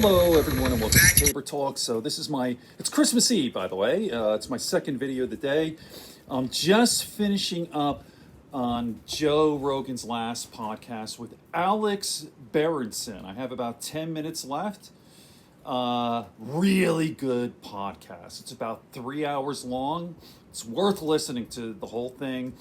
Hello everyone and welcome to Tabor Talk. So this is it's Christmas Eve, by the way. It's my second video of the day. I'm just finishing up on Joe Rogan's last podcast with Alex Berenson. I have about 10 minutes left. Really good podcast. It's about 3 hours long. It's worth listening to the whole thing.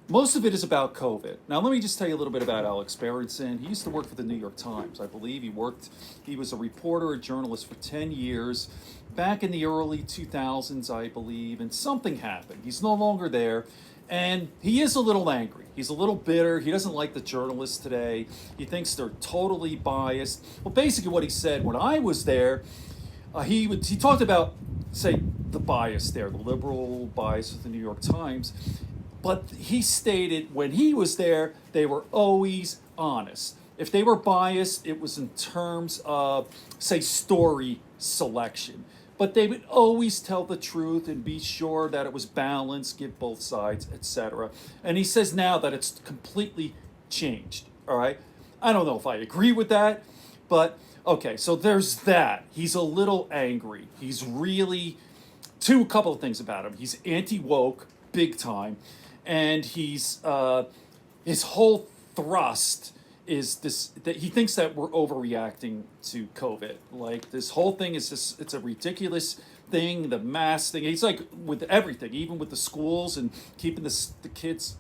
Most of it is about COVID. Now, let me just tell you a little bit about Alex Berenson. He used to work for the New York Times, I believe. He was a reporter, a journalist for 10 years, back in the early 2000s, I believe, and something happened. He's no longer there, and he is a little angry. He's a little bitter. He doesn't like the journalists today. He thinks they're totally biased. Well, basically what he said when I was there, he talked about, say, the bias there, the liberal bias of the New York Times. But he stated when he was there, they were always honest. If they were biased, it was in terms of, say, story selection. But they would always tell the truth and be sure that it was balanced, give both sides, etc. And he says now that it's completely changed, all right? I don't know if I agree with that, but okay, so there's that. He's a little angry. He's really, a couple of things about him. He's anti-woke, big time. And his whole thrust is this, that he thinks that we're overreacting to COVID. Like, this whole thing is just, it's a ridiculous thing, the mask thing. He's like with everything, even with the schools and keeping the kids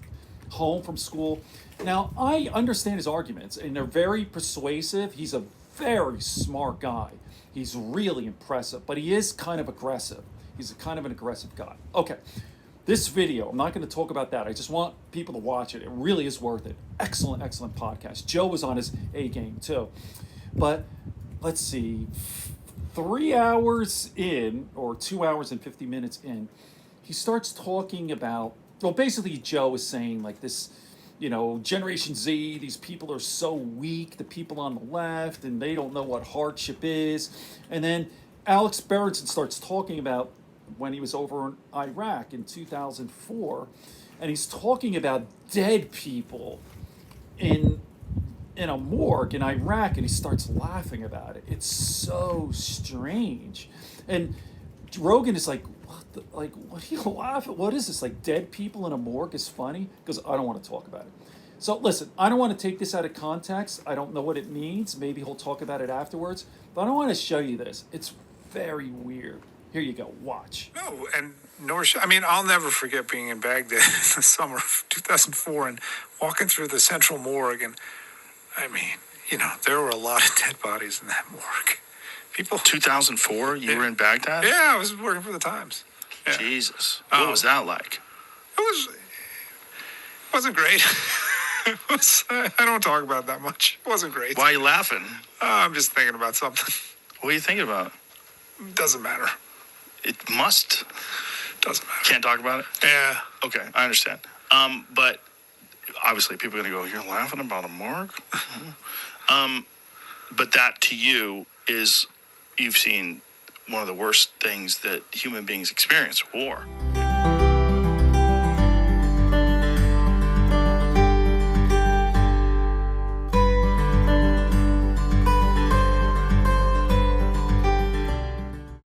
home from school. Now, I understand his arguments, and they're very persuasive. He's a very smart guy. He's really impressive, but he is kind of aggressive. He's kind of an aggressive guy. Okay. This video, I'm not going to talk about that. I just want people to watch it. It really is worth it. Excellent, excellent podcast. Joe was on his A game too. But let's see, 3 hours in, or 2 hours and 50 minutes in, he starts talking about, well, basically Joe is saying like this, Generation Z, these people are so weak, the people on the left, and they don't know what hardship is. And then Alex Berenson starts talking about when he was over in Iraq in 2004, and he's talking about dead people in a morgue in Iraq, and he starts laughing about it. It's so strange. And Rogan is like, what are you laughing? What is this? Like, dead people in a morgue is funny? Because I don't want to talk about it. So listen, I don't want to take this out of context. I don't know what it means. Maybe he'll talk about it afterwards. But I want to show you this. It's very weird. Here you go. Watch. No, and I'll never forget being in Baghdad in the summer of 2004 and walking through the central morgue. And there were a lot of dead bodies in that morgue. People. 2004? You were in Baghdad? Yeah, I was working for the Times. Yeah. Jesus. What was that like? It wasn't great. I don't talk about it that much. It wasn't great. Why are you laughing? I'm just thinking about something. What are you thinking about? Doesn't matter. It must. Doesn't matter. Can't talk about it? Yeah. Okay, I understand. But obviously people are going to go, you're laughing about a morgue? But that to you is, you've seen one of the worst things that human beings experience, war.